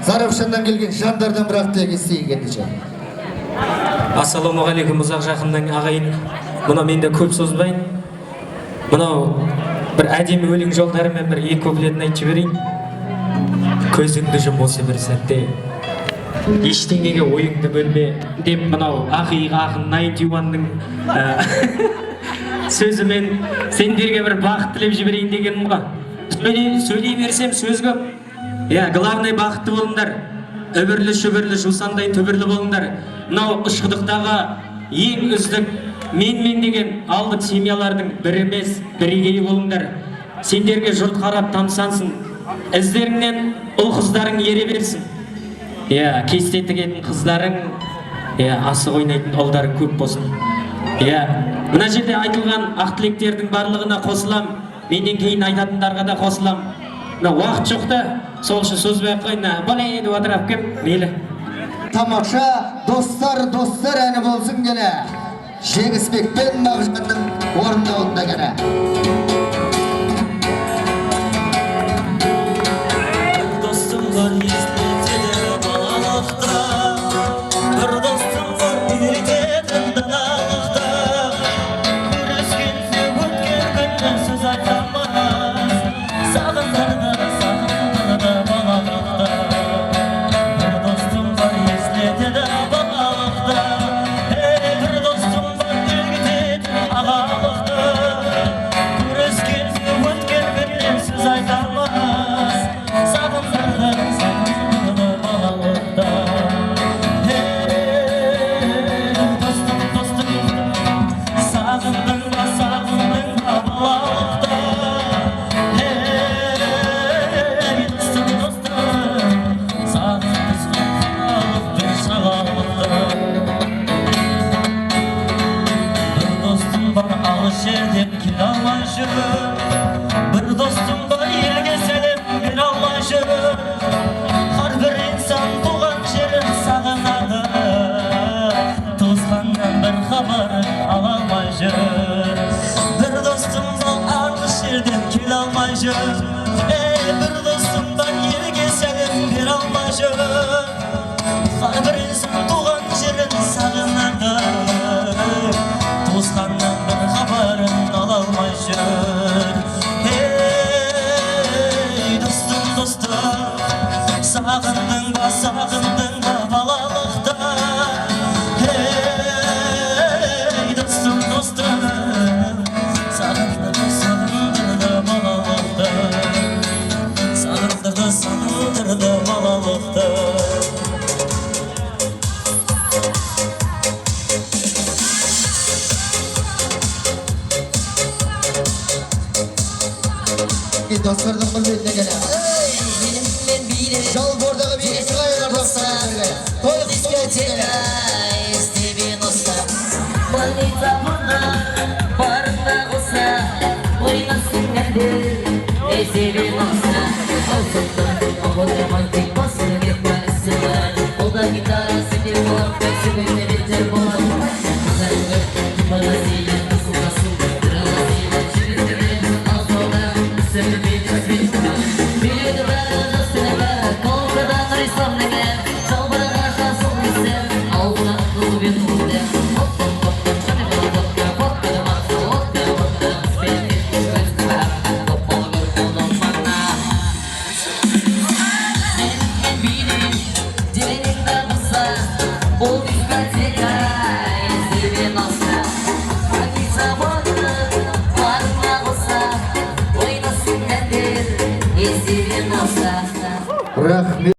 Сарапшаннан келген жандардан бірақ тек естейік ендеше. Ассалаумағалейкум, ұзақ жақыннан ағайын. Мұна менде көп созбайын. Мынау бір әдемі өлең жолдарымен бір екі куплетін айтып жіберейін. Көзіңді жұм осы бір сәтте, ештеңеге ойыңды бөлме деп мынау ақын 91-ның сөзімен сендерге бір бақыт тілеп жіберейін дегенім ғой. Сөйлей берсем сөз көп. Главный бақытты болыңдар. Үбірлі шүбірлі жусандай түбірлі болыңдар. Мынау ұшқыдықтағы ең үздік мен деген алдық семьялардың бір емес бірегейі болыңдар. Сендерге жұрт қарап тамсансын. Іздеріңнен ұл қыздарың ере берсін. Кесте тігетін қыздарың, асық ойнайтын ұлдарың көп болсын. Мына жерде айтылған ақ тілектердің барлығына қосылам. Менен кейін айтатындарға да қосылам. Уақыт жоқта, сол үшін сөз бай қойын. Болай еді отырап кеп, мейлі. Тамаша достар әні болсын гені. Жеңісбек пен Мағжанның орындауында гені. Bir dostum var yerge selim bir Allah'ı. Har bir insan tuğan yerin sağınadı. Tuzlandan bir haber alamayı. Bir dostum var armış yerden kil almayı. Bir dostum var yerge selim bir Allah'ı. Har bir insan tuğan yerin sağınadı. Tuzlandan bir haberin alamayı. Sağındın da balalıkta. Hey dostum sağındır da balalıkta. Sağındır da balalıkta. Dostlardan kılbetine gene. Жол бордағы бейесі қайынар достарына Тойлық дискотека Естебен Больница мұнда барында қоса Ойнасың әндер Естебен оса Осылдан Отырман тек басы кеп бәрісі бар Олда гитарасы деп болып Бәксі бөйте бетер болады Қызарғы Бала сейін Қысылғасын Тұрала сейін Жігіттерін Алсалда Сөйлі бейті бейті Биледі бәрі достыға Колқадан рисламныңа Жалбыраға жасыл бесем Алғына құлбен ұлдем Оттан топтан және бұл топқа Қоттыды мақсы отты Спен ешкі өсті бәрі Топпалы көркілдің маңна Менің бейнем Деленіңді бұса Ол дискотека Естебен оса Больница болды Барына қоса Ойнасың әндер Естебен оса Рахмет